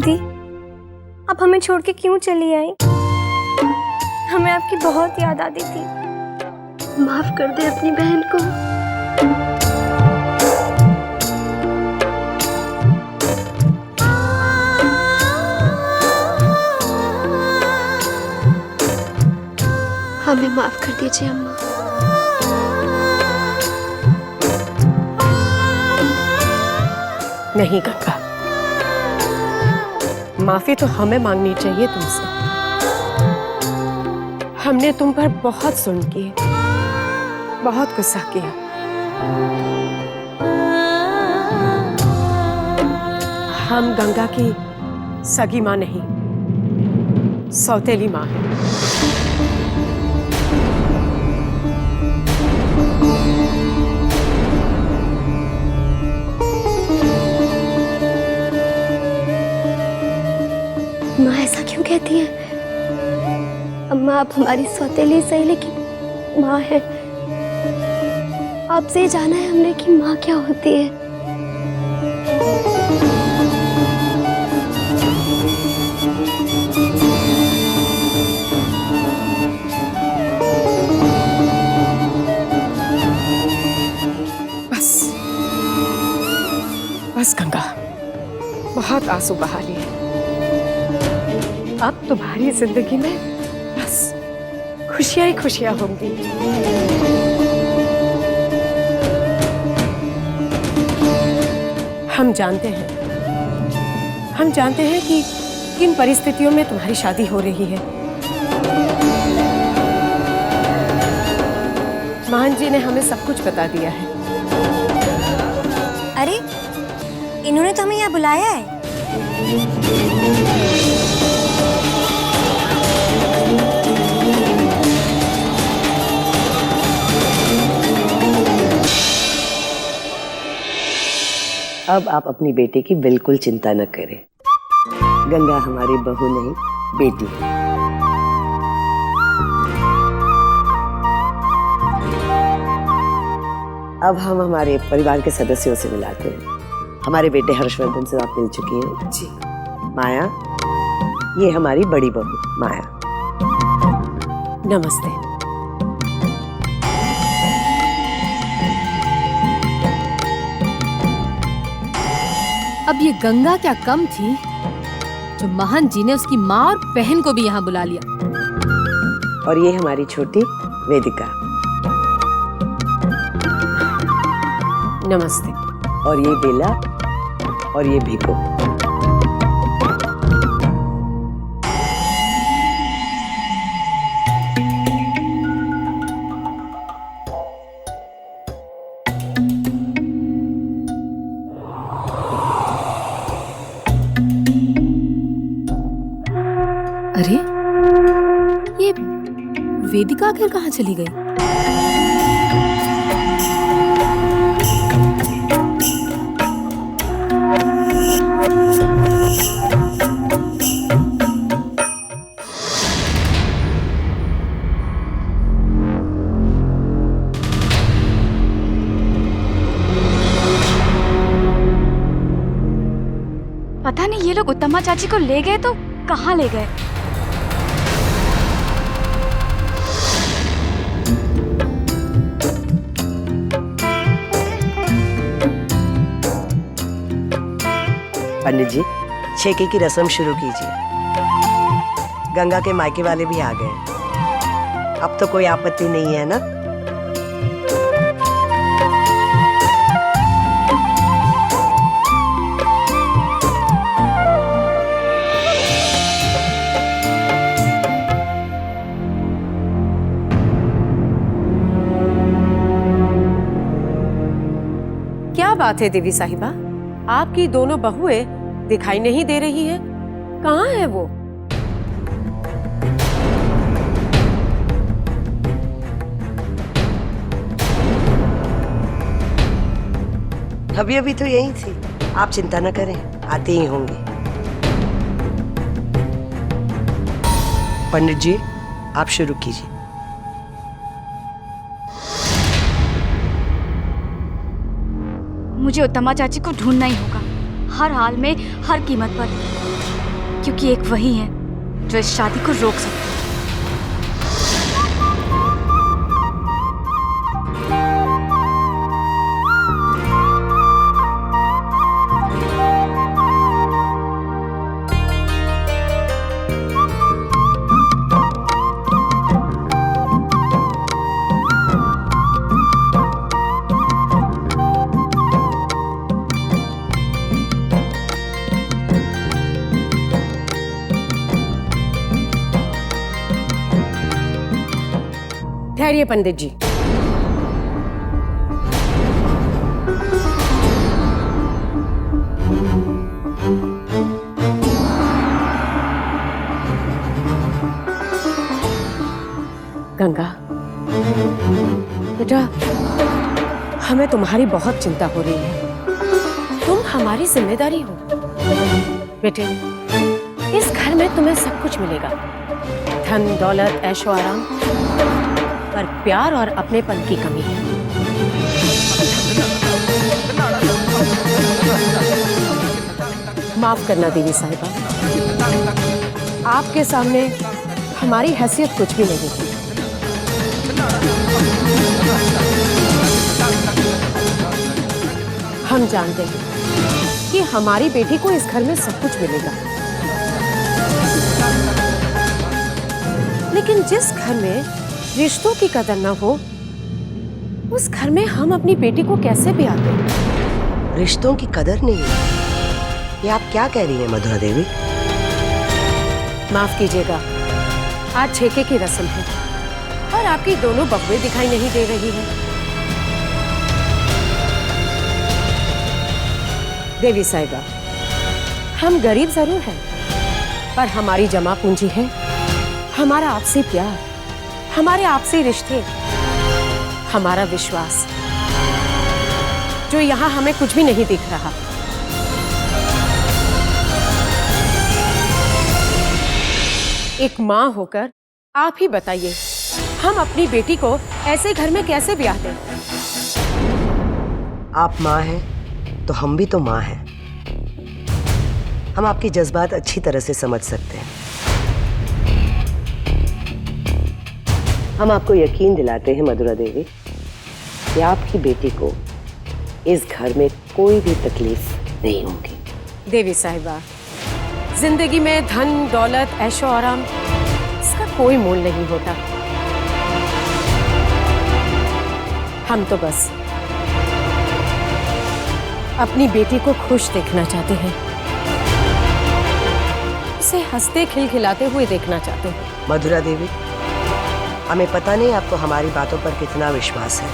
दीदी, आप हमें छोड़ के क्यों चली आई? हमें आपकी बहुत याद आती थी। माफ कर दे अपनी बहन को। हमें माफ कर दीजिए अम्मा। नहीं गंगा, माफी तो हमें मांगनी चाहिए तुमसे। हमने तुम पर बहुत जुल्म किए, बहुत गुस्सा किया। हम गंगा की सगी मां नहीं, सौतेली मां है। माँ ऐसा क्यों कहती है? अम्मा आप हमारी सौतेली सही, लेकिन माँ है। आपसे ये जाना है हमने कि माँ क्या होती है। बस बस गंगा, बहुत आंसू बहा लिए। अब तुम्हारी जिंदगी में बस खुशियां ही खुशियां होंगी। हम जानते हैं कि किन परिस्थितियों में तुम्हारी शादी हो रही है। महान जी ने हमें सब कुछ बता दिया है। अरे, इन्होंने तो हमें यहाँ बुलाया है। अब आप अपनी बेटी की बिल्कुल चिंता न करें। गंगा हमारी बहू नहीं, बेटी है। अब हम हमारे परिवार के सदस्यों से मिलाते हैं। हमारे बेटे हर्षवर्धन से आप मिल चुकी हैं जी। माया, ये हमारी बड़ी बहू माया। नमस्ते। अब ये गंगा क्या कम थी जो महान जी ने उसकी माँ और बहन को भी यहाँ बुला लिया। और ये हमारी छोटी वेदिका। नमस्ते। और ये बेला और ये भीको। अरे, ये वेदिका आखिर कहाँ चली गई? पता नहीं ये लोग उत्तमा चाची को ले गए तो कहाँ ले गए। पंडित जी, छेके की रस्म शुरू कीजिए। गंगा के मायके वाले भी आ गए। अब तो कोई आपत्ति नहीं है ना? क्या बात है देवी साहिबा, आपकी दोनों बहुएं दिखाई नहीं दे रही हैं। कहाँ है वो? अभी अभी तो यही थी। आप चिंता न करें, आते ही होंगे। पंडित जी, आप शुरू कीजिए। मुझे उत्तमा चाची को ढूंढना ही होगा, हर हाल में, हर कीमत पर। क्योंकि एक वही है जो इस शादी को रोक सकते हैं। ठहरिए पंडित जी। गंगा बेटा, हमें तुम्हारी बहुत चिंता हो रही है। तुम हमारी जिम्मेदारी हो बेटे। इस घर में तुम्हें सब कुछ मिलेगा, धन दौलत ऐशो आराम, पर प्यार और अपनेपन की कमी है। माफ करना देवी साहिबा, आपके सामने हमारी हैसियत कुछ भी नहीं थी। हम जानते हैं कि हमारी बेटी को इस घर में सब कुछ मिलेगा, लेकिन जिस घर में रिश्तों की कदर न हो, उस घर में हम अपनी बेटी को कैसे ब्याह दें? रिश्तों की कदर नहीं है, ये आप क्या कह रही हैं मधुरा देवी? माफ कीजिएगा, आज छेके की रस्म है और आपकी दोनों बहुएं दिखाई नहीं दे रही हैं। देवी साहिबा, हम गरीब जरूर हैं, पर हमारी जमा पूंजी है हमारा आपसी प्यार, हमारे आपसी रिश्ते, हमारा विश्वास, जो यहां हमें कुछ भी नहीं दिख रहा। एक मां होकर आप ही बताइए, हम अपनी बेटी को ऐसे घर में कैसे ब्याह दें? आप माँ हैं तो हम भी तो माँ हैं। हम आपके जज्बात अच्छी तरह से समझ सकते हैं। हम आपको यकीन दिलाते हैं मधुरा देवी कि आपकी बेटी को इस घर में कोई भी तकलीफ नहीं होगी। देवी साहिबा, जिंदगी में धन दौलत ऐशो आराम, इसका कोई मोल नहीं होता। हम तो बस अपनी बेटी को खुश देखना चाहते हैं, उसे हंसते खिलखिलाते हुए देखना चाहते हैं। मधुरा देवी, हमें पता नहीं आपको हमारी बातों पर कितना विश्वास है।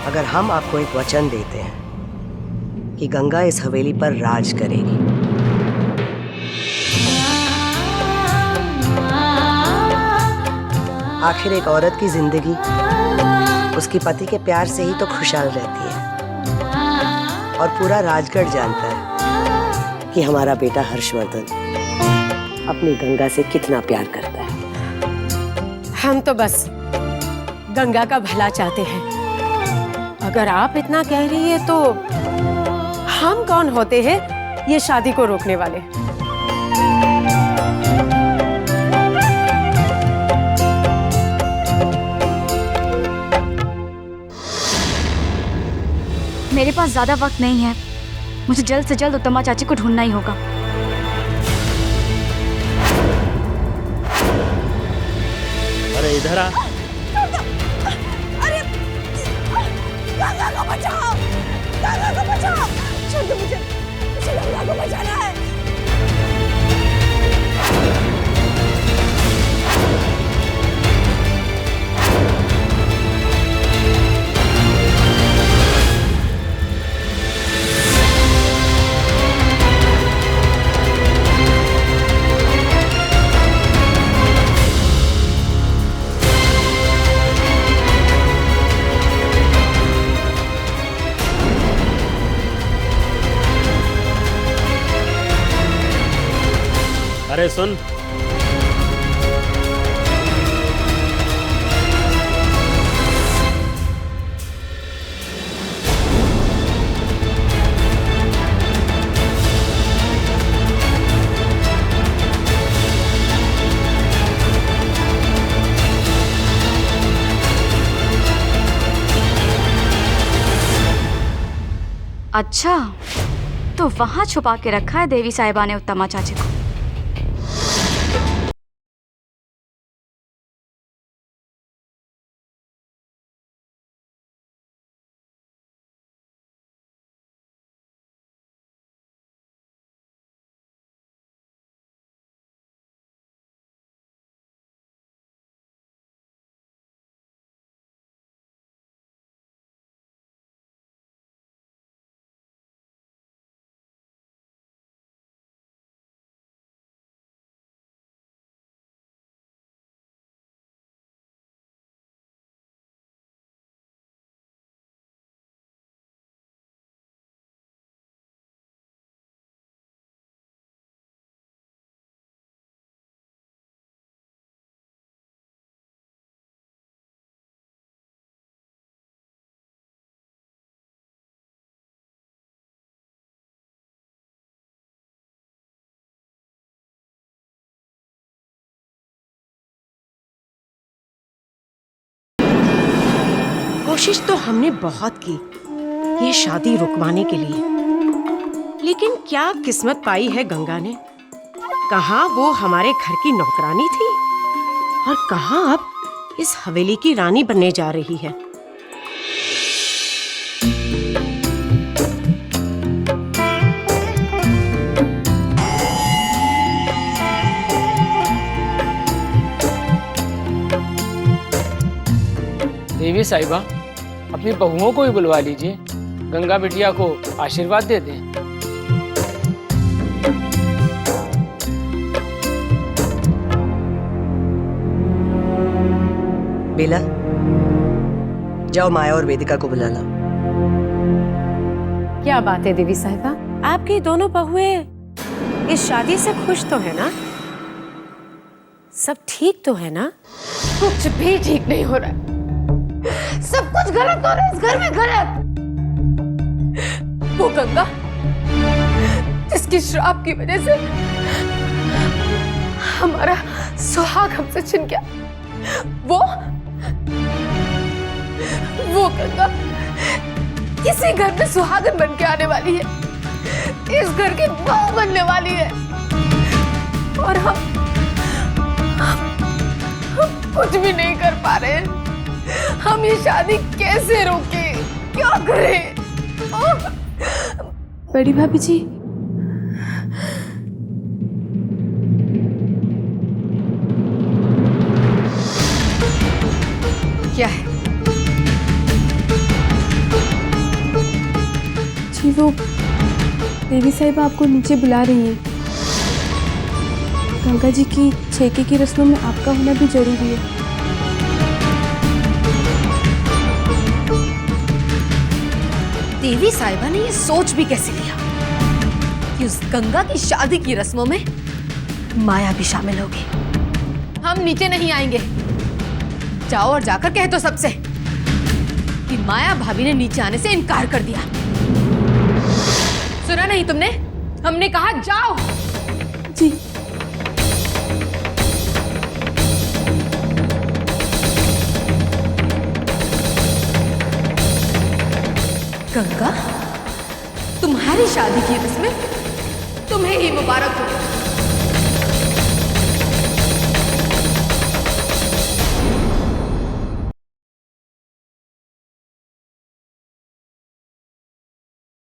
अगर हम आपको एक वचन देते हैं कि गंगा इस हवेली पर राज करेगी, आखिर एक औरत की जिंदगी उसकी पति के प्यार से ही तो खुशहाल रहती है। और पूरा राजगढ़ जानता है कि हमारा बेटा हर्षवर्धन अपनी गंगा से कितना प्यार करता है। हम तो बस गंगा का भला चाहते हैं। अगर आप इतना कह रही है तो हम कौन होते हैं ये शादी को रोकने वाले? मेरे पास ज्यादा वक्त नहीं है, मुझे जल्द से जल्द उत्तमा चाची को ढूंढना ही होगा। अरे इधर आ। अरे गंगा को बचाओ, गंगा को बचाओ, छोड़ दो मुझे गंगा को बचाना है। अरे सुन, अच्छा, तो वहां छुपा के रखा है देवी साहिबा ने उत्तमा चाची को। कोशिश तो हमने बहुत की ये शादी रुकवाने के लिए, लेकिन क्या किस्मत पाई है गंगा ने। कहाँ वो हमारे घर की नौकरानी थी और कहाँ अब इस हवेली की रानी बनने जा रही है। देवी साहिबा, अपनी बहुओं को ही बुलवा लीजिए, गंगा बिटिया को आशीर्वाद दे दें। बेला, जाओ माया और वेदिका को बुला लाओ। क्या बात है देवी साहिबा, आपकी दोनों बहुएं इस शादी से खुश तो है ना? सब ठीक तो है ना? कुछ भी ठीक नहीं हो रहा है, सब कुछ गलत हो रहा है इस घर में, गलत। वो गंगा जिसकी श्राप की वजह से हमारा सुहाग हमसे छिन गया, वो गंगा इसी घर में सुहागन बन के आने वाली है, इस घर की बहू बनने वाली है। और हम कुछ भी नहीं कर पा रहे हैं। हम ये शादी कैसे रोकें, क्या करें? बड़ी भाभी जी, क्या है? जी वो देवी साहिबा आपको नीचे बुला रही हैं। गंगा जी की छेके की रस्मों में आपका होना भी जरूरी है। देवी साहिबा ने ये सोच भी कैसे लिया कि उस गंगा की शादी की रस्मों में माया भी शामिल होगी? हम नीचे नहीं आएंगे। जाओ और जाकर कह दो सबसे कि माया भाभी ने नीचे आने से इनकार कर दिया। सुना नहीं तुमने? हमने कहा जाओ। जी। गंगा, तुम्हारी शादी की रस्में तुम्हें ही मुबारक हो।